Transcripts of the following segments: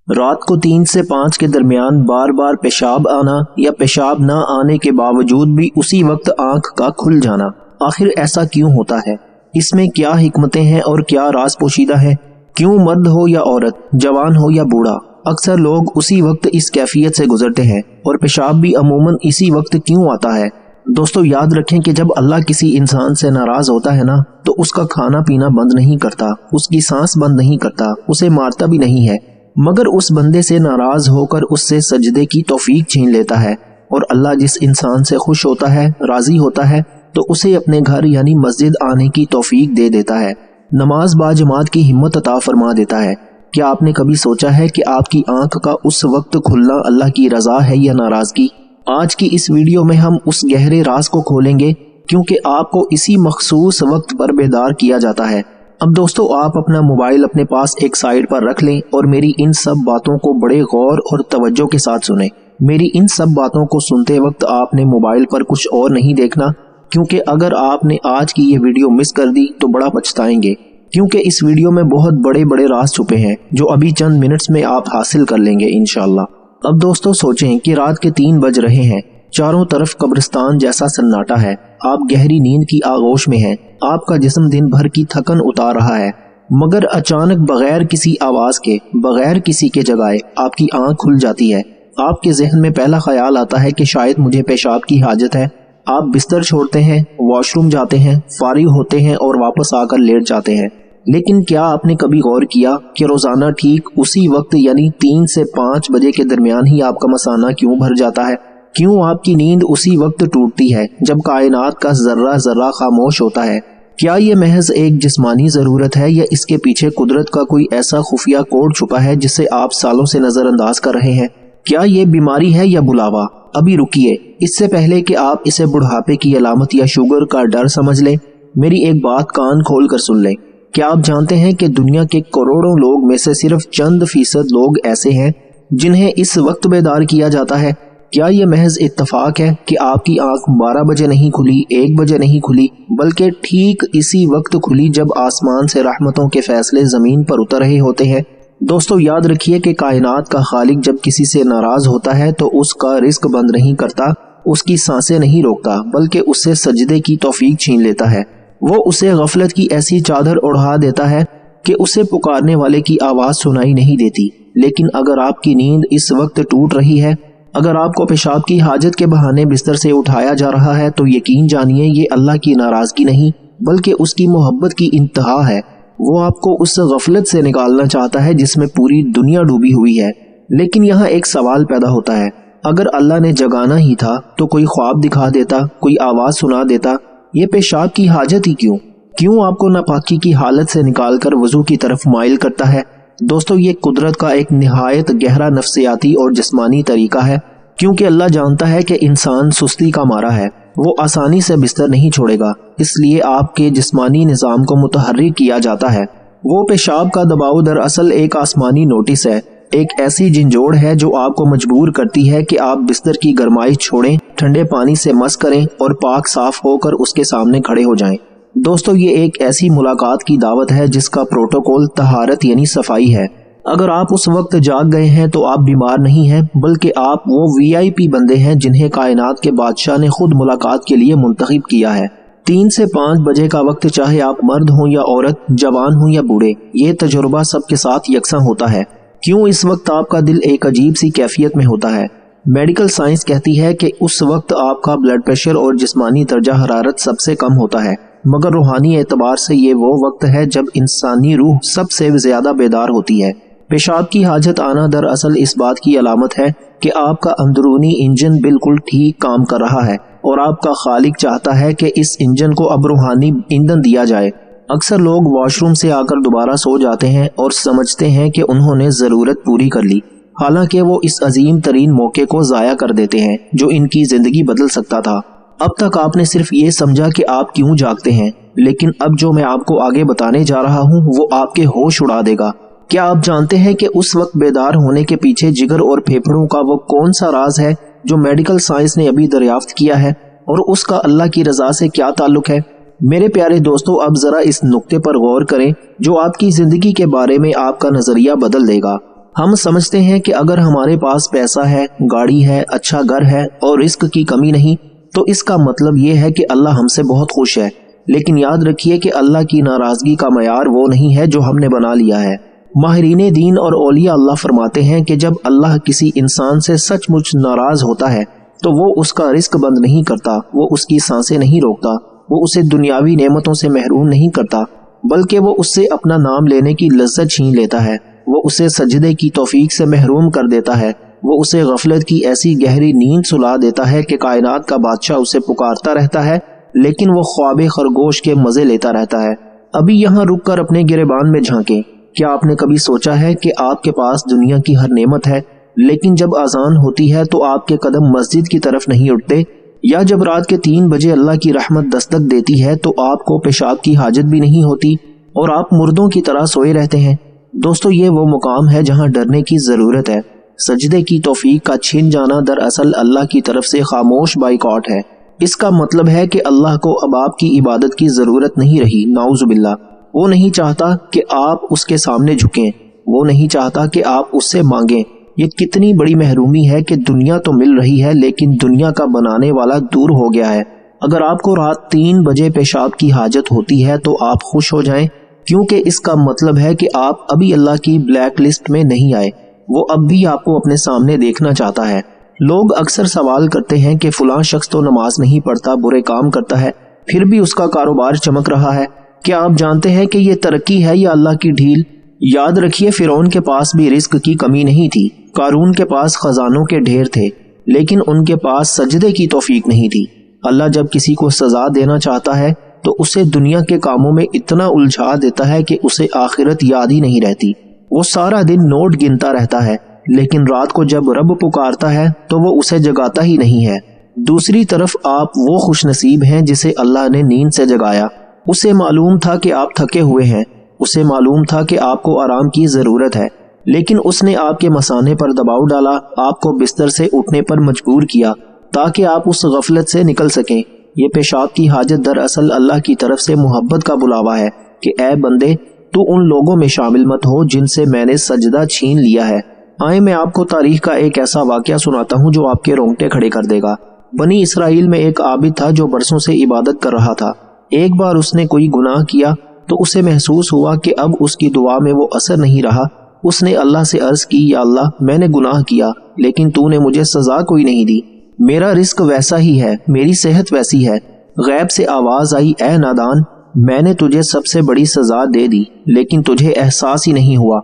رات کو 3 سے 5 کے درمیان بار بار پیشاب آنا یا پیشاب نہ آنے کے باوجود بھی اسی وقت آنکھ کا کھل جانا، آخر ایسا کیوں ہوتا ہے؟ اس میں کیا حکمتیں ہیں اور کیا راز پوشیدہ ہے؟ کیوں مرد ہو یا عورت، جوان ہو یا بوڑھا، اکثر لوگ اسی وقت اس کیفیت سے گزرتے ہیں، اور پیشاب بھی عموماً اسی وقت کیوں آتا ہے؟ دوستو یاد رکھیں کہ جب اللہ کسی انسان سے ناراض ہوتا ہے نا تو اس کا کھانا پینا بند نہیں کرتا، اس کی سانس بند نہیں کرتا، اسے مارتا بھی نہیں ہے، مگر اس بندے سے ناراض ہو کر اس سے سجدے کی توفیق چھین لیتا ہے۔ اور اللہ جس انسان سے خوش ہوتا ہے، راضی ہوتا ہے، تو اسے اپنے گھر یعنی مسجد آنے کی توفیق دے دیتا ہے، نماز با جماعت کی ہمت عطا فرما دیتا ہے۔ کیا آپ نے کبھی سوچا ہے کہ آپ کی آنکھ کا اس وقت کھلنا اللہ کی رضا ہے یا ناراضگی؟ آج کی اس ویڈیو میں ہم اس گہرے راز کو کھولیں گے، کیونکہ آپ کو اسی مخصوص وقت پر بیدار کیا جاتا ہے۔ اب دوستو آپ اپنا موبائل اپنے پاس ایک سائیڈ پر رکھ لیں اور میری ان سب باتوں کو بڑے غور اور توجہ کے ساتھ سنیں۔ میری ان سب باتوں کو سنتے وقت آپ نے موبائل پر کچھ اور نہیں دیکھنا، کیونکہ اگر آپ نے آج کی یہ ویڈیو مس کر دی تو بڑا پچھتائیں گے، کیونکہ اس ویڈیو میں بہت بڑے بڑے راز چھپے ہیں جو ابھی چند منٹس میں آپ حاصل کر لیں گے انشاءاللہ۔ اب دوستو سوچیں کہ رات کے 3 بج رہے ہیں، چاروں طرف قبرستان جیسا سناٹا ہے، آپ گہری نیند کی آغوش میں ہیں، آپ کا جسم دن بھر کی تھکن اتار رہا ہے، مگر اچانک بغیر کسی آواز کے، بغیر کسی کے جگائے آپ کی آنکھ کھل جاتی ہے۔ آپ کے ذہن میں پہلا خیال آتا ہے کہ شاید مجھے پیشاب کی حاجت ہے۔ آپ بستر چھوڑتے ہیں، واش روم جاتے ہیں، فارغ ہوتے ہیں اور واپس آ کر لیٹ جاتے ہیں۔ لیکن کیا آپ نے کبھی غور کیا کہ روزانہ ٹھیک اسی وقت یعنی 3 سے 5 بجے کے درمیان ہی آپ کا مثانہ کیوں بھر جاتا ہے؟ کیوں آپ کی نیند اسی وقت ٹوٹتی ہے جب کائنات کا ذرہ ذرہ خاموش ہوتا ہے؟ کیا یہ محض ایک جسمانی ضرورت ہے یا اس کے پیچھے قدرت کا کوئی ایسا خفیہ کوڈ چھپا ہے جسے آپ سالوں سے نظر انداز کر رہے ہیں؟ کیا یہ بیماری ہے یا بلاوا؟ ابھی رکیے، اس سے پہلے کہ آپ اسے بڑھاپے کی علامت یا شوگر کا ڈر سمجھ لیں، میری ایک بات کان کھول کر سن لیں۔ کیا آپ جانتے ہیں کہ دنیا کے کروڑوں لوگ میں سے صرف چند فیصد لوگ ایسے ہیں جنہیں اس وقت بیدار کیا جاتا ہے؟ کیا یہ محض اتفاق ہے کہ آپ کی آنکھ 12 بجے نہیں کھلی، 1 بجے نہیں کھلی، بلکہ ٹھیک اسی وقت کھلی جب آسمان سے رحمتوں کے فیصلے زمین پر اتر رہے ہوتے ہیں؟ دوستو یاد رکھیے کہ کائنات کا خالق جب کسی سے ناراض ہوتا ہے تو اس کا رزق بند نہیں کرتا، اس کی سانسیں نہیں روکتا، بلکہ اس سے سجدے کی توفیق چھین لیتا ہے۔ وہ اسے غفلت کی ایسی چادر اڑا دیتا ہے کہ اسے پکارنے والے کی آواز سنائی نہیں دیتی۔ لیکن اگر آپ کی نیند اس وقت ٹوٹ رہی ہے، اگر آپ کو پیشاب کی حاجت کے بہانے بستر سے اٹھایا جا رہا ہے، تو یقین جانیے یہ اللہ کی ناراضگی نہیں بلکہ اس کی محبت کی انتہا ہے۔ وہ آپ کو اس غفلت سے نکالنا چاہتا ہے جس میں پوری دنیا ڈوبی ہوئی ہے۔ لیکن یہاں ایک سوال پیدا ہوتا ہے، اگر اللہ نے جگانا ہی تھا تو کوئی خواب دکھا دیتا، کوئی آواز سنا دیتا، یہ پیشاب کی حاجت ہی کیوں آپ کو ناپاکی کی حالت سے نکال کر وضو کی طرف مائل کرتا ہے؟ دوستو یہ قدرت کا ایک نہایت گہرا نفسیاتی اور جسمانی طریقہ ہے، کیونکہ اللہ جانتا ہے کہ انسان سستی کا مارا ہے، وہ آسانی سے بستر نہیں چھوڑے گا، اس لیے آپ کے جسمانی نظام کو متحرک کیا جاتا ہے۔ وہ پیشاب کا دباؤ دراصل ایک آسمانی نوٹس ہے، ایک ایسی جھنجھوڑ ہے جو آپ کو مجبور کرتی ہے کہ آپ بستر کی گرمائش چھوڑیں، ٹھنڈے پانی سے مس کریں اور پاک صاف ہو کر اس کے سامنے کھڑے ہو جائیں۔ دوستو یہ ایک ایسی ملاقات کی دعوت ہے جس کا پروٹوکول طہارت یعنی صفائی ہے۔ اگر آپ اس وقت جاگ گئے ہیں تو آپ بیمار نہیں ہیں، بلکہ آپ وہ VIP بندے ہیں جنہیں کائنات کے بادشاہ نے خود ملاقات کے لیے منتخب کیا ہے۔ 3 سے 5 بجے کا وقت، چاہے آپ مرد ہوں یا عورت، جوان ہوں یا بوڑھے، یہ تجربہ سب کے ساتھ یکساں ہوتا ہے۔ کیوں اس وقت آپ کا دل ایک عجیب سی کیفیت میں ہوتا ہے؟ میڈیکل سائنس کہتی ہے کہ اس وقت آپ کا بلڈ پریشر اور جسمانی درجہ حرارت سب سے کم ہوتا ہے، مگر روحانی اعتبار سے یہ وہ وقت ہے جب انسانی روح سب سے زیادہ بیدار ہوتی ہے۔ پیشاب کی حاجت آنا دراصل اس بات کی علامت ہے کہ آپ کا اندرونی انجن بالکل ٹھیک کام کر رہا ہے اور آپ کا خالق چاہتا ہے کہ اس انجن کو اب روحانی ایندھن دیا جائے۔ اکثر لوگ واش روم سے آ کر دوبارہ سو جاتے ہیں اور سمجھتے ہیں کہ انہوں نے ضرورت پوری کر لی، حالانکہ وہ اس عظیم ترین موقع کو ضائع کر دیتے ہیں جو ان کی زندگی بدل سکتا تھا۔ اب تک آپ نے صرف یہ سمجھا کہ آپ کیوں جاگتے ہیں، لیکن اب جو میں آپ کو آگے بتانے جا رہا ہوں وہ آپ کے ہوش اڑا دے گا۔ کیا آپ جانتے ہیں کہ اس وقت بیدار ہونے کے پیچھے جگر اور پھیپھڑوں کا وہ کون سا راز ہے جو میڈیکل سائنس نے ابھی دریافت کیا ہے، اور اس کا اللہ کی رضا سے کیا تعلق ہے؟ میرے پیارے دوستو، اب ذرا اس نقطے پر غور کریں جو آپ کی زندگی کے بارے میں آپ کا نظریہ بدل دے گا۔ ہم سمجھتے ہیں کہ اگر ہمارے پاس پیسہ ہے، گاڑی ہے، اچھا گھر ہے اور رزق کی کمی نہیں تو اس کا مطلب یہ ہے کہ اللہ ہم سے بہت خوش ہے، لیکن یاد رکھیے کہ اللہ کی ناراضگی کا معیار وہ نہیں ہے جو ہم نے بنا لیا ہے۔ ماہرین دین اور اولیاء اللہ فرماتے ہیں کہ جب اللہ کسی انسان سے سچ مچ ناراض ہوتا ہے تو وہ اس کا رزق بند نہیں کرتا، وہ اس کی سانسیں نہیں روکتا، وہ اسے دنیاوی نعمتوں سے محروم نہیں کرتا، بلکہ وہ اس سے اپنا نام لینے کی لذت چھین لیتا ہے، وہ اسے سجدے کی توفیق سے محروم کر دیتا ہے، وہ اسے غفلت کی ایسی گہری نیند سلا دیتا ہے کہ کائنات کا بادشاہ اسے پکارتا رہتا ہے لیکن وہ خواب خرگوش کے مزے لیتا رہتا ہے۔ ابھی یہاں رک کر اپنے گریبان میں جھانکیں، کیا آپ نے کبھی سوچا ہے کہ آپ کے پاس دنیا کی ہر نعمت ہے لیکن جب اذان ہوتی ہے تو آپ کے قدم مسجد کی طرف نہیں اٹھتے، یا جب رات کے 3 بجے اللہ کی رحمت دستک دیتی ہے تو آپ کو پیشاب کی حاجت بھی نہیں ہوتی اور آپ مردوں کی طرح سوئے رہتے ہیں؟ دوستو، یہ وہ مقام ہے جہاں ڈرنے کی ضرورت ہے۔ سجدے کی توفیق کا چھن جانا دراصل اللہ کی طرف سے خاموش بائیکاٹ ہے۔ اس کا مطلب ہے کہ اللہ کو اب آپ کی عبادت کی ضرورت نہیں رہی، نعوذ باللہ۔ وہ نہیں چاہتا کہ آپ اس کے سامنے جھکیں، وہ نہیں چاہتا کہ آپ اس سے مانگیں۔ یہ کتنی بڑی محرومی ہے کہ دنیا تو مل رہی ہے لیکن دنیا کا بنانے والا دور ہو گیا ہے۔ اگر آپ کو رات 3 بجے پیشاب کی حاجت ہوتی ہے تو آپ خوش ہو جائیں، کیونکہ اس کا مطلب ہے کہ آپ ابھی اللہ کی بلیک لسٹ میں نہیں آئے، وہ اب بھی آپ کو اپنے سامنے دیکھنا چاہتا ہے۔ لوگ اکثر سوال کرتے ہیں کہ فلاں شخص تو نماز نہیں پڑھتا، برے کام کرتا ہے، پھر بھی اس کا کاروبار چمک رہا ہے۔ کیا آپ جانتے ہیں کہ یہ ترقی ہے یا اللہ کی ڈھیل؟ یاد رکھیے، فرعون کے پاس بھی رزق کی کمی نہیں تھی، قارون کے پاس خزانوں کے ڈھیر تھے، لیکن ان کے پاس سجدے کی توفیق نہیں تھی۔ اللہ جب کسی کو سزا دینا چاہتا ہے تو اسے دنیا کے کاموں میں اتنا الجھا دیتا ہے کہ اسے آخرت یاد ہی نہیں رہتی۔ وہ سارا دن نوٹ گنتا رہتا ہے لیکن رات کو جب رب پکارتا ہے تو وہ اسے جگاتا ہی نہیں ہے۔ دوسری طرف آپ وہ خوش نصیب ہیں جسے اللہ نے نیند سے جگایا۔ اسے معلوم تھا کہ آپ تھکے ہوئے ہیں، اسے معلوم تھا کہ آپ کو آرام کی ضرورت ہے، لیکن اس نے آپ کے مثانے پر دباؤ ڈالا، آپ کو بستر سے اٹھنے پر مجبور کیا تاکہ آپ اس غفلت سے نکل سکیں۔ یہ پیشاب کی حاجت دراصل اللہ کی طرف سے محبت کا بلاوا ہے کہ اے بندے، تو ان لوگوں میں شامل مت ہو جن سے میں نے سجدہ چھین لیا ہے۔ آئیں میں آپ کو تاریخ کا ایک ایسا واقعہ سناتا ہوں جو آپ کے رونگٹے کھڑے کر دے گا۔ بنی اسرائیل میں ایک عابد تھا جو برسوں سے عبادت کر رہا تھا۔ ایک بار اس نے کوئی گناہ کیا تو اسے محسوس ہوا کہ اب اس کی دعا میں وہ اثر نہیں رہا۔ اس نے اللہ سے عرض کی، یا اللہ، میں نے گناہ کیا لیکن تو نے مجھے سزا کوئی نہیں دی، میرا رزق ویسا ہی ہے، میری صحت ویسی ہے۔ غیب سے آواز آئی، اے نادان، میں نے تجھے سب سے بڑی سزا دے دی لیکن تجھے احساس ہی نہیں ہوا۔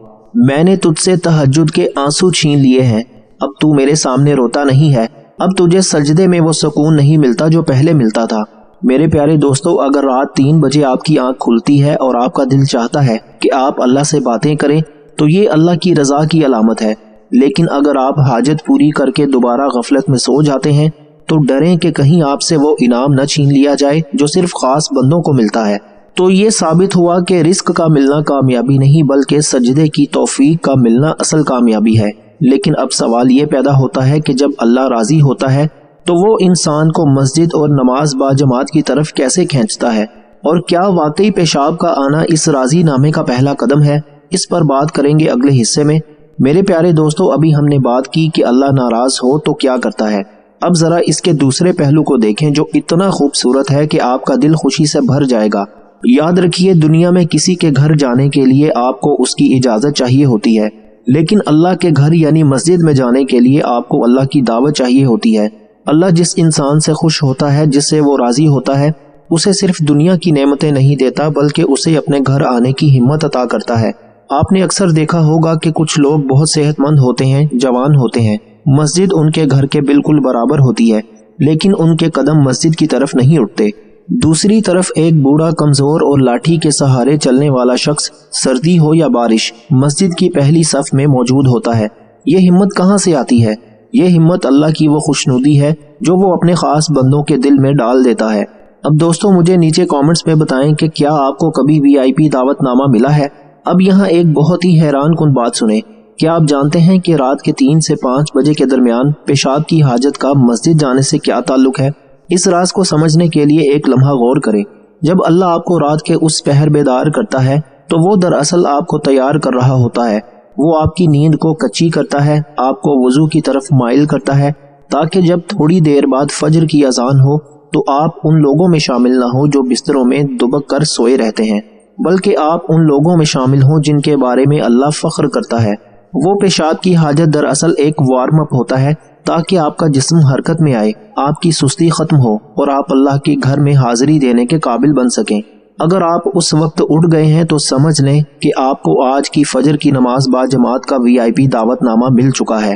میں نے تجھ سے تہجد کے آنسو چھین لیے ہیں، اب تو میرے سامنے روتا نہیں ہے، اب تجھے سجدے میں وہ سکون نہیں ملتا جو پہلے ملتا تھا۔ میرے پیارے دوستو، اگر رات 3 بجے آپ کی آنکھ کھلتی ہے اور آپ کا دل چاہتا ہے کہ آپ اللہ سے باتیں کریں تو یہ اللہ کی رضا کی علامت ہے، لیکن اگر آپ حاجت پوری کر کے دوبارہ غفلت میں سو جاتے ہیں تو ڈریں کہ کہیں آپ سے وہ انعام نہ چھین لیا جائے جو صرف خاص بندوں کو ملتا ہے۔ تو یہ ثابت ہوا کہ رزق کا ملنا کامیابی نہیں بلکہ سجدے کی توفیق کا ملنا اصل کامیابی ہے۔ لیکن اب سوال یہ پیدا ہوتا ہے کہ جب اللہ راضی ہوتا ہے تو وہ انسان کو مسجد اور نماز با جماعت کی طرف کیسے کھینچتا ہے، اور کیا واقعی پیشاب کا آنا اس راضی نامے کا پہلا قدم ہے؟ اس پر بات کریں گے اگلے حصے میں۔ میرے پیارے دوستو، ابھی ہم نے بات کی کہ اللہ ناراض ہو تو کیا کرتا ہے۔ اب ذرا اس کے دوسرے پہلو کو دیکھیں جو اتنا خوبصورت ہے کہ آپ کا دل خوشی سے بھر جائے گا۔ یاد رکھیے، دنیا میں کسی کے گھر جانے کے لیے آپ کو اس کی اجازت چاہیے ہوتی ہے، لیکن اللہ کے گھر یعنی مسجد میں جانے کے لیے آپ کو اللہ کی دعوت چاہیے ہوتی ہے۔ اللہ جس انسان سے خوش ہوتا ہے، جس سے وہ راضی ہوتا ہے، اسے صرف دنیا کی نعمتیں نہیں دیتا بلکہ اسے اپنے گھر آنے کی ہمت عطا کرتا ہے۔ آپ نے اکثر دیکھا ہوگا کہ کچھ لوگ بہت صحت مند ہوتے ہیں، جوان ہوتے ہیں، مسجد ان کے گھر کے بالکل برابر ہوتی ہے، لیکن ان کے قدم مسجد کی طرف نہیں اٹھتے۔ دوسری طرف ایک بوڑھا، کمزور اور لاٹھی کے سہارے چلنے والا شخص سردی ہو یا بارش مسجد کی پہلی صف میں موجود ہوتا ہے۔ یہ ہمت کہاں سے آتی ہے؟ یہ ہمت اللہ کی وہ خوشنودی ہے جو وہ اپنے خاص بندوں کے دل میں ڈال دیتا ہے۔ اب دوستو، مجھے نیچے کامنٹس میں بتائیں کہ کیا آپ کو کبھی VIP دعوت نامہ ملا ہے؟ اب یہاں ایک بہت ہی حیران کن بات سنیں۔ کیا آپ جانتے ہیں کہ رات کے 3 سے 5 بجے کے درمیان پیشاب کی حاجت کا مسجد جانے سے کیا تعلق ہے؟ اس راز کو سمجھنے کے لیے ایک لمحہ غور کریں۔ جب اللہ آپ کو رات کے اس پہر بیدار کرتا ہے تو وہ دراصل آپ کو تیار کر رہا ہوتا ہے۔ وہ آپ کی نیند کو کچی کرتا ہے، آپ کو وضو کی طرف مائل کرتا ہے تاکہ جب تھوڑی دیر بعد فجر کی اذان ہو تو آپ ان لوگوں میں شامل نہ ہو جو بستروں میں دبک کر سوئے رہتے ہیں، بلکہ آپ ان لوگوں میں شامل ہوں جن کے بارے میں اللہ فخر کرتا ہے۔ وہ پیشاب کی حاجت دراصل ایک وارم اپ ہوتا ہے تاکہ آپ کا جسم حرکت میں آئے، آپ کی سستی ختم ہو اور آپ اللہ کے گھر میں حاضری دینے کے قابل بن سکیں۔ اگر آپ اس وقت اٹھ گئے ہیں تو سمجھ لیں کہ آپ کو آج کی فجر کی نماز با جماعت کا VIP دعوت نامہ مل چکا ہے۔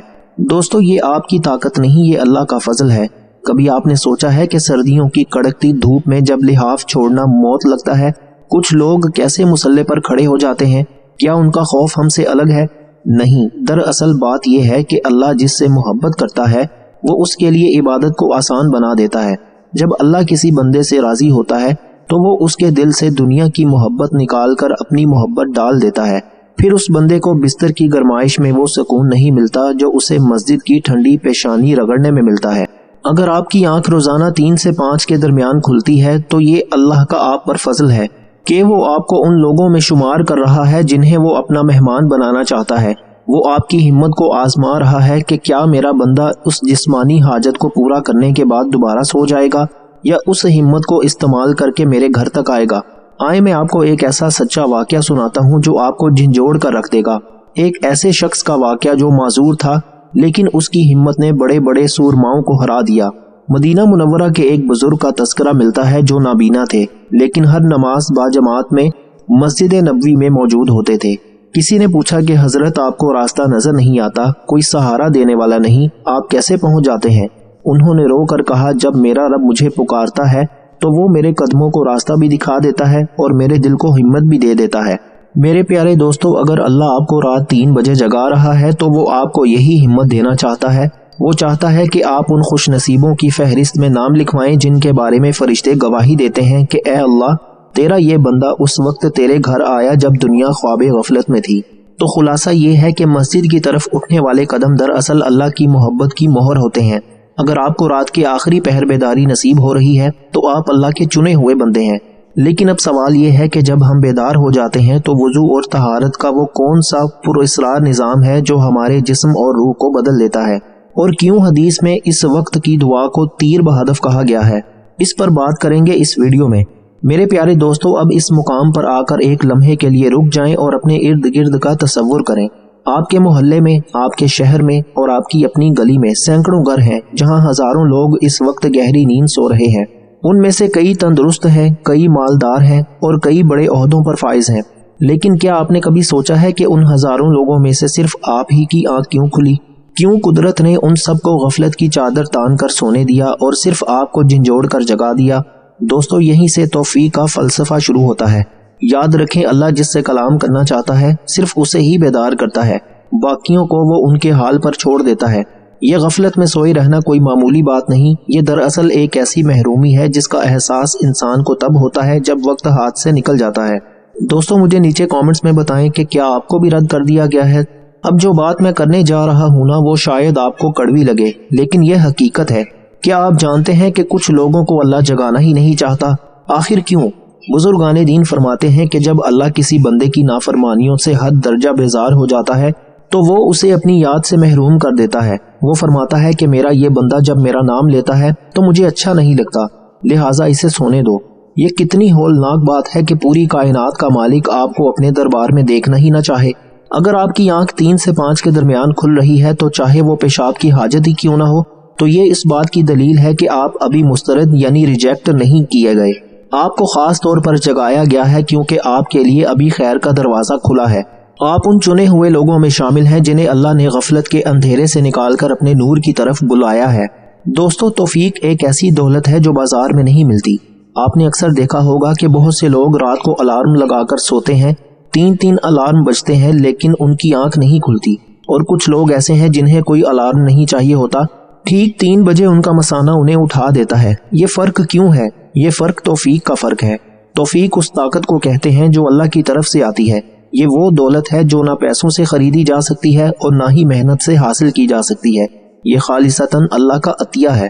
دوستو، یہ آپ کی طاقت نہیں، یہ اللہ کا فضل ہے۔ کبھی آپ نے سوچا ہے کہ سردیوں کی کڑکتی دھوپ میں جب لحاف چھوڑنا موت لگتا ہے، کچھ لوگ کیسے مصلے پر کھڑے ہو جاتے ہیں؟ کیا ان کا خوف ہم سے الگ ہے؟ نہیں، دراصل بات یہ ہے کہ اللہ جس سے محبت کرتا ہے وہ اس کے لیے عبادت کو آسان بنا دیتا ہے۔ جب اللہ کسی بندے سے راضی ہوتا ہے تو وہ اس کے دل سے دنیا کی محبت نکال کر اپنی محبت ڈال دیتا ہے۔ پھر اس بندے کو بستر کی گرمائش میں وہ سکون نہیں ملتا جو اسے مسجد کی ٹھنڈی پیشانی رگڑنے میں ملتا ہے۔ اگر آپ کی آنکھ روزانہ 3 سے 5 کے درمیان کھلتی ہے تو یہ اللہ کا آپ پر فضل ہے کہ وہ آپ کو ان لوگوں میں شمار کر رہا ہے جنہیں وہ اپنا مہمان بنانا چاہتا ہے۔ وہ آپ کی ہمت کو آزما رہا ہے کہ کیا میرا بندہ اس جسمانی حاجت کو پورا کرنے کے بعد دوبارہ سو جائے گا یا اس ہمت کو استعمال کر کے میرے گھر تک آئے گا۔ آئے میں آپ کو ایک ایسا سچا واقعہ سناتا ہوں جو آپ کو جھنجھوڑ کر رکھ دے گا۔ ایک ایسے شخص کا واقعہ جو معذور تھا لیکن اس کی ہمت نے بڑے بڑے سورماؤں کو ہرا دیا۔ مدینہ منورہ کے ایک بزرگ کا تذکرہ ملتا ہے جو نابینا تھے لیکن ہر نماز با جماعت میں مسجد نبوی میں موجود ہوتے تھے۔ کسی نے پوچھا کہ حضرت آپ کو راستہ نظر نہیں آتا، کوئی سہارا دینے والا نہیں، آپ کیسے پہنچ جاتے ہیں؟ انہوں نے رو کر کہا، جب میرا رب مجھے پکارتا ہے تو وہ میرے قدموں کو راستہ بھی دکھا دیتا ہے اور میرے دل کو ہمت بھی دے دیتا ہے۔ میرے پیارے دوستو، اگر اللہ آپ کو رات 3 بجے جگا رہا ہے تو وہ آپ کو یہی ہمت دینا چاہتا ہے۔ وہ چاہتا ہے کہ آپ ان خوش نصیبوں کی فہرست میں نام لکھوائیں جن کے بارے میں فرشتے گواہی دیتے ہیں کہ اے اللہ، تیرا یہ بندہ اس وقت تیرے گھر آیا جب دنیا خواب غفلت میں تھی۔ تو خلاصہ یہ ہے کہ مسجد کی طرف اٹھنے والے قدم دراصل اللہ کی محبت کی مہر ہوتے ہیں۔ اگر آپ کو رات کے آخری پہر بیداری نصیب ہو رہی ہے تو آپ اللہ کے چنے ہوئے بندے ہیں۔ لیکن اب سوال یہ ہے کہ جب ہم بیدار ہو جاتے ہیں تو وضو اور طہارت کا وہ کون سا پراسرار نظام ہے جو ہمارے جسم اور روح کو بدل دیتا ہے، اور کیوں حدیث میں اس وقت کی دعا کو تیر بہدف کہا گیا ہے؟ اس پر بات کریں گے اس ویڈیو میں۔ میرے پیارے دوستو، اب اس مقام پر آ کر ایک لمحے کے لیے رک جائیں اور اپنے ارد گرد کا تصور کریں۔ آپ کے محلے میں، آپ کے شہر میں اور آپ کی اپنی گلی میں سینکڑوں گھر ہیں جہاں ہزاروں لوگ اس وقت گہری نیند سو رہے ہیں۔ ان میں سے کئی تندرست ہیں، کئی مالدار ہیں اور کئی بڑے عہدوں پر فائز ہیں۔ لیکن کیا آپ نے کبھی سوچا ہے کہ ان ہزاروں لوگوں میں سے صرف آپ ہی کی آنکھ کیوں کھلی؟ کیوں قدرت نے ان سب کو غفلت کی چادر تان کر سونے دیا اور صرف آپ کو جھنجھوڑ کر جگا دیا؟ دوستو، یہیں سے توفیق کا فلسفہ شروع ہوتا ہے۔ یاد رکھیں، اللہ جس سے کلام کرنا چاہتا ہے صرف اسے ہی بیدار کرتا ہے، باقیوں کو وہ ان کے حال پر چھوڑ دیتا ہے۔ یہ غفلت میں سوئے رہنا کوئی معمولی بات نہیں، یہ دراصل ایک ایسی محرومی ہے جس کا احساس انسان کو تب ہوتا ہے جب وقت ہاتھ سے نکل جاتا ہے۔ دوستو، مجھے نیچے کامنٹس میں بتائیں کہ کیا آپ کو بھی رد کر دیا گیا ہے؟ اب جو بات میں کرنے جا رہا ہوں نا، وہ شاید آپ کو کڑوی لگے لیکن یہ حقیقت ہے۔ کیا آپ جانتے ہیں کہ کچھ لوگوں کو اللہ جگانا ہی نہیں چاہتا؟ آخر کیوں؟ بزرگان دین فرماتے ہیں کہ جب اللہ کسی بندے کی نافرمانیوں سے حد درجہ بیزار ہو جاتا ہے تو وہ اسے اپنی یاد سے محروم کر دیتا ہے۔ وہ فرماتا ہے کہ میرا یہ بندہ جب میرا نام لیتا ہے تو مجھے اچھا نہیں لگتا، لہٰذا اسے سونے دو۔ یہ کتنی ہولناک بات ہے کہ پوری کائنات کا مالک آپ کو اپنے دربار میں دیکھنا ہی نہ چاہے۔ اگر آپ کی آنکھ 3 سے 5 کے درمیان کھل رہی ہے تو چاہے وہ پیشاب کی حاجت ہی کیوں نہ ہو، تو یہ اس بات کی دلیل ہے کہ آپ ابھی مسترد یعنی ریجیکٹ نہیں کیے گئے۔ آپ کو خاص طور پر جگایا گیا ہے کیونکہ آپ کے لیے ابھی خیر کا دروازہ کھلا ہے۔ آپ ان چنے ہوئے لوگوں میں شامل ہیں جنہیں اللہ نے غفلت کے اندھیرے سے نکال کر اپنے نور کی طرف بلایا ہے۔ دوستو، توفیق ایک ایسی دولت ہے جو بازار میں نہیں ملتی۔ آپ نے اکثر دیکھا ہوگا کہ بہت سے لوگ رات کو الارم لگا کر سوتے ہیں، 3 الارم بجتے ہیں لیکن ان کی آنکھ نہیں کھلتی، اور کچھ لوگ ایسے ہیں جنہیں کوئی الارم نہیں چاہیے ہوتا، ٹھیک 3 بجے ان کا مثانہ انہیں اٹھا دیتا ہے۔ یہ فرق کیوں ہے؟ یہ فرق توفیق کا فرق ہے۔ توفیق اس طاقت کو کہتے ہیں جو اللہ کی طرف سے آتی ہے۔ یہ وہ دولت ہے جو نہ پیسوں سے خریدی جا سکتی ہے اور نہ ہی محنت سے حاصل کی جا سکتی ہے۔ یہ خالصتاً اللہ کا عطیہ ہے۔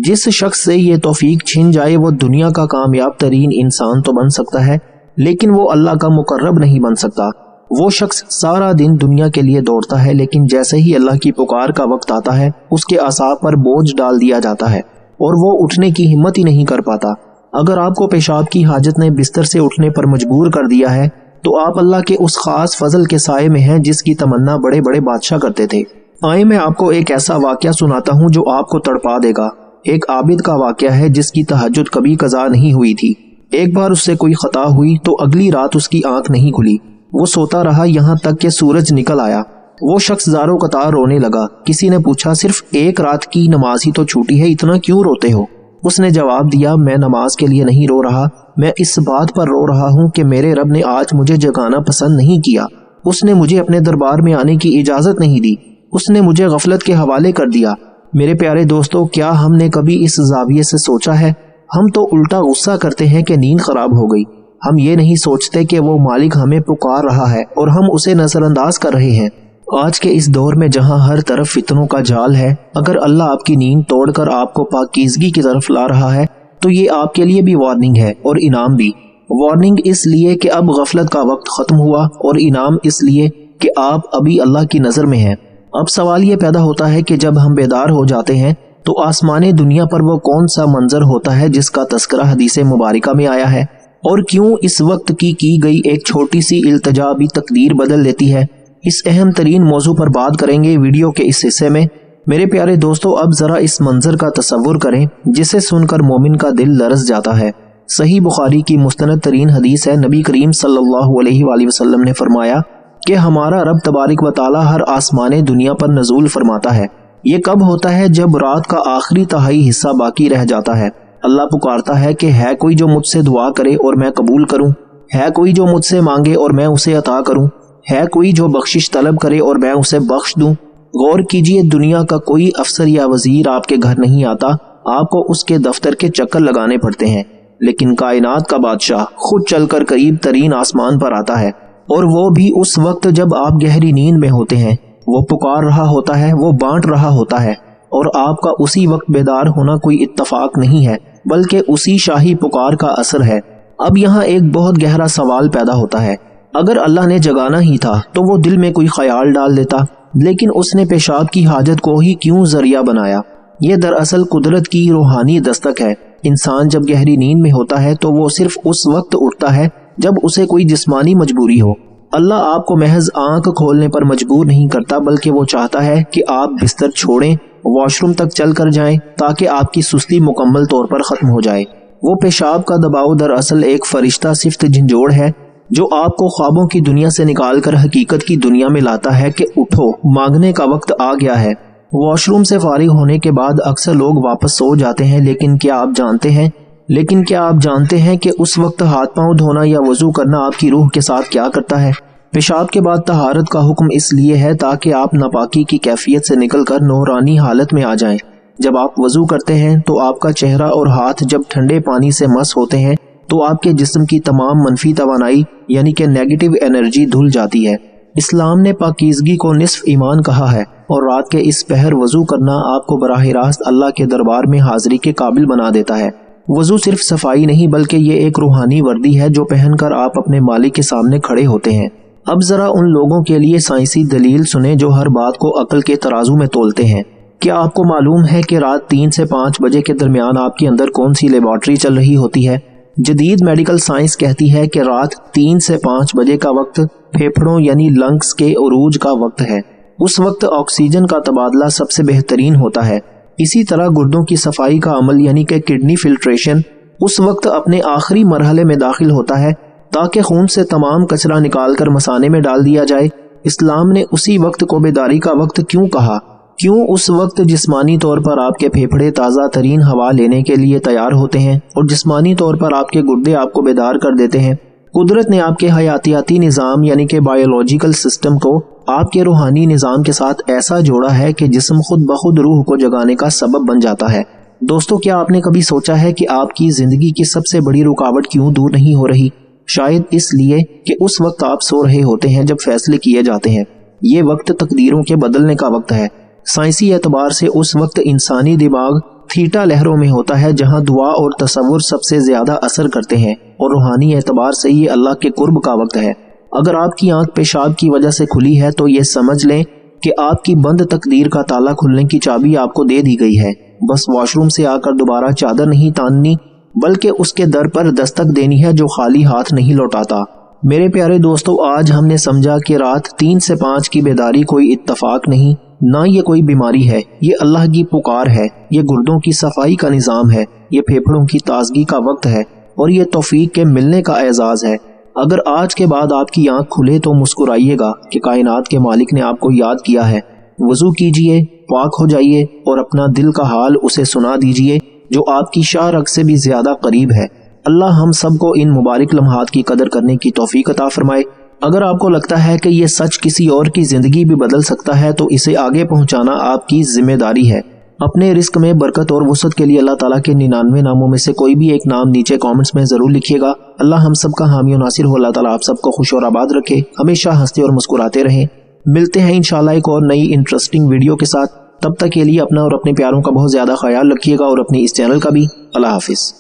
جس شخص سے یہ توفیق چھن جائے وہ دنیا کا کامیاب ترین انسان تو بن سکتا ہے لیکن وہ اللہ کا مقرب نہیں بن سکتا۔ وہ شخص سارا دن دنیا کے لیے دوڑتا ہے، لیکن جیسے ہی اللہ کی پکار کا وقت آتا ہے اس کے اعصاب پر بوجھ ڈال دیا جاتا ہے اور وہ اٹھنے کی ہمت ہی نہیں کر پاتا۔ اگر آپ کو پیشاب کی حاجت نے بستر سے اٹھنے پر مجبور کر دیا ہے تو آپ اللہ کے اس خاص فضل کے سائے میں ہیں جس کی تمنا بڑے بڑے بادشاہ کرتے تھے۔ آئے میں آپ کو ایک ایسا واقعہ سناتا ہوں جو آپ کو تڑپا دے گا۔ ایک عابد کا واقعہ ہے جس کی تہجد کبھی قضا نہیں ہوئی تھی۔ ایک بار اس سے کوئی خطا ہوئی تو اگلی رات اس کی آنکھ نہیں کھلی۔ وہ سوتا رہا یہاں تک کہ سورج نکل آیا۔ وہ شخص زاروں قطار رونے لگا۔ کسی نے پوچھا صرف ایک رات کی نماز ہی تو چھوٹی ہے، اتنا کیوں روتے ہو؟ اس نے جواب دیا، میں نماز کے لیے نہیں رو رہا، میں اس بات پر رو رہا ہوں کہ میرے رب نے آج مجھے جگانا پسند نہیں کیا۔ اس نے مجھے اپنے دربار میں آنے کی اجازت نہیں دی، اس نے مجھے غفلت کے حوالے کر دیا۔ میرے پیارے دوستو، کیا ہم نے کبھی اس زاویے سے سوچا ہے؟ ہم تو الٹا غصہ کرتے ہیں کہ نیند خراب ہو گئی۔ ہم یہ نہیں سوچتے کہ وہ مالک ہمیں پکار رہا ہے اور ہم اسے نظر انداز کر رہے ہیں۔ آج کے اس دور میں جہاں ہر طرف فتنوں کا جال ہے، اگر اللہ آپ کی نیند توڑ کر آپ کو پاکیزگی کی طرف لا رہا ہے تو یہ آپ کے لیے بھی وارننگ ہے اور انعام بھی۔ وارننگ اس لیے کہ اب غفلت کا وقت ختم ہوا، اور انعام اس لیے کہ آپ ابھی اللہ کی نظر میں ہیں۔ اب سوال یہ پیدا ہوتا ہے کہ جب ہم بیدار ہو جاتے ہیں تو آسمان دنیا پر وہ کون سا منظر ہوتا ہے جس کا تذکرہ حدیث مبارکہ میں آیا ہے، اور کیوں اس وقت کی گئی ایک چھوٹی سی التجا بھی تقدیر بدل دیتی ہے؟ اس اہم ترین موضوع پر بات کریں گے ویڈیو کے اس حصے میں۔ میرے پیارے دوستو، اب ذرا اس منظر کا تصور کریں جسے سن کر مومن کا دل لرز جاتا ہے۔ صحیح بخاری کی مستند ترین حدیث ہے، نبی کریم صلی اللہ علیہ وآلہ وسلم نے فرمایا کہ ہمارا رب تبارک و تعالی ہر آسمان دنیا پر نزول فرماتا ہے۔ یہ کب ہوتا ہے؟ جب رات کا آخری تہائی حصہ باقی رہ جاتا ہے۔ اللہ پکارتا ہے کہ ہے کوئی جو مجھ سے دعا کرے اور میں قبول کروں، ہے کوئی جو مجھ سے مانگے اور میں اسے عطا کروں، ہے کوئی جو بخشش طلب کرے اور میں اسے بخش دوں۔ غور کیجئے، دنیا کا کوئی افسر یا وزیر آپ کے گھر نہیں آتا، آپ کو اس کے دفتر کے چکر لگانے پڑتے ہیں، لیکن کائنات کا بادشاہ خود چل کر قریب ترین آسمان پر آتا ہے، اور وہ بھی اس وقت جب آپ گہری نیند میں ہوتے ہیں۔ وہ پکار رہا ہوتا ہے، وہ بانٹ رہا ہوتا ہے، اور آپ کا اسی وقت بیدار ہونا کوئی اتفاق نہیں ہے بلکہ اسی شاہی پکار کا اثر ہے۔ اب یہاں ایک بہت گہرا سوال پیدا ہوتا ہے، اگر اللہ نے جگانا ہی تھا تو وہ دل میں کوئی خیال ڈال دیتا، لیکن اس نے پیشاب کی حاجت کو ہی کیوں ذریعہ بنایا؟ یہ دراصل قدرت کی روحانی دستک ہے۔ انسان جب گہری نیند میں ہوتا ہے تو وہ صرف اس وقت اٹھتا ہے جب اسے کوئی جسمانی مجبوری ہو۔ اللہ آپ کو محض آنکھ کھولنے پر مجبور نہیں کرتا، بلکہ وہ چاہتا ہے کہ آپ بستر چھوڑیں، واش روم تک چل کر جائیں تاکہ آپ کی سستی مکمل طور پر ختم ہو جائے۔ وہ پیشاب کا دباؤ دراصل ایک فرشتہ صفت جھنجھوڑ ہے جو آپ کو خوابوں کی دنیا سے نکال کر حقیقت کی دنیا میں لاتا ہے کہ اٹھو، مانگنے کا وقت آ گیا ہے۔ واش روم سے فارغ ہونے کے بعد اکثر لوگ واپس سو جاتے ہیں، لیکن کیا آپ جانتے ہیں کہ اس وقت ہاتھ پاؤں دھونا یا وضو کرنا آپ کی روح کے ساتھ کیا کرتا ہے؟ پیشاب کے بعد طہارت کا حکم اس لیے ہے تاکہ آپ ناپاکی کی کیفیت سے نکل کر نورانی حالت میں آ جائیں۔ جب آپ وضو کرتے ہیں تو آپ کا چہرہ اور ہاتھ جب ٹھنڈے پانی سے مس ہوتے ہیں تو آپ کے جسم کی تمام منفی توانائی یعنی کہ نیگیٹو انرجی دھل جاتی ہے۔ اسلام نے پاکیزگی کو نصف ایمان کہا ہے، اور رات کے اس پہر وضو کرنا آپ کو براہ راست اللہ کے دربار میں حاضری کے قابل بنا دیتا ہے۔ وضو صرف صفائی نہیں بلکہ یہ ایک روحانی وردی ہے جو پہن کر آپ اپنے مالک کے سامنے کھڑے ہوتے ہیں۔ اب ذرا ان لوگوں کے لیے سائنسی دلیل سنیں جو ہر بات کو عقل کے ترازو میں تولتے ہیں۔ کیا آپ کو معلوم ہے کہ رات 3 سے 5 بجے کے درمیان آپ کے اندر کون سی لیبارٹری چل رہی ہوتی ہے؟ جدید میڈیکل سائنس کہتی ہے کہ رات 3 سے 5 بجے کا وقت پھیپھڑوں یعنی لنگز کے عروج کا وقت ہے۔ اس وقت آکسیجن کا تبادلہ سب سے بہترین ہوتا ہے۔ اسی طرح گردوں کی صفائی کا عمل یعنی کہ کڈنی فلٹریشن اس وقت اپنے آخری مرحلے میں داخل ہوتا ہے تاکہ خون سے تمام کچرا نکال کر مثانے میں ڈال دیا جائے۔ اسلام نے اسی وقت کو بیداری کا وقت کیوں کہا؟ کیوں اس وقت جسمانی طور پر آپ کے پھیپھڑے تازہ ترین ہوا لینے کے لیے تیار ہوتے ہیں اور جسمانی طور پر آپ کے گردے آپ کو بیدار کر دیتے ہیں؟ قدرت نے آپ کے حیاتیاتی نظام یعنی کہ بایولوجیکل سسٹم کو آپ کے روحانی نظام کے ساتھ ایسا جوڑا ہے کہ جسم خود بخود روح کو جگانے کا سبب بن جاتا ہے۔ دوستو، کیا آپ نے کبھی سوچا ہے کہ آپ کی زندگی کی سب سے بڑی رکاوٹ کیوں دور نہیں ہو رہی؟ شاید اس لیے کہ اس وقت آپ سو رہے ہوتے ہیں جب فیصلے کیے جاتے ہیں۔ یہ وقت تقدیروں کے بدلنے کا وقت ہے۔ سائنسی اعتبار سے اس وقت انسانی دماغ تھیٹا لہروں میں ہوتا ہے جہاں دعا اور تصور سب سے زیادہ اثر کرتے ہیں، اور روحانی اعتبار سے یہ اللہ کے قرب کا وقت ہے۔ اگر آپ کی آنکھ پیشاب کی وجہ سے کھلی ہے تو یہ سمجھ لیں کہ آپ کی بند تقدیر کا تالا کھلنے کی چابی آپ کو دے دی گئی ہے، بس واش روم سے آ کر دوبارہ چادر نہیں تاننی بلکہ اس کے در پر دستک دینی ہے جو خالی ہاتھ نہیں لوٹاتا۔ میرے پیارے دوستو، آج ہم نے سمجھا کہ رات 3 سے 5 کی بیداری کوئی اتفاق نہیں، نہ یہ کوئی بیماری ہے، یہ اللہ کی پکار ہے، یہ گردوں کی صفائی کا نظام ہے، یہ پھیپھڑوں کی تازگی کا وقت ہے اور یہ توفیق کے ملنے کا اعزاز ہے۔ اگر آج کے بعد آپ کی آنکھ کھلے تو مسکرائیے گا کہ کائنات کے مالک نے آپ کو یاد کیا ہے۔ وضو کیجئے، پاک ہو جائیے اور اپنا دل کا حال اسے سنا دیجئے جو آپ کی شاہ رگ سے بھی زیادہ قریب ہے۔ اللہ ہم سب کو ان مبارک لمحات کی قدر کرنے کی توفیق عطا فرمائے۔ اگر آپ کو لگتا ہے کہ یہ سچ کسی اور کی زندگی بھی بدل سکتا ہے تو اسے آگے پہنچانا آپ کی ذمہ داری ہے۔ اپنے رزق میں برکت اور وسعت کے لیے اللہ تعالیٰ کے 99 ناموں میں سے کوئی بھی ایک نام نیچے کامنٹس میں ضرور لکھیے گا۔ اللہ ہم سب کا حامی و ناصر ہو۔ اللہ تعالیٰ آپ سب کو خوش اور آباد رکھے، ہمیشہ ہنستے اور مسکراتے رہیں۔ ملتے ہیں انشاءاللہ ایک اور نئی انٹرسٹنگ ویڈیو کے ساتھ، تب تک کے لیے اپنا اور اپنے پیاروں کا بہت زیادہ خیال رکھیے گا اور اپنے اس چینل کا بھی۔ اللہ حافظ۔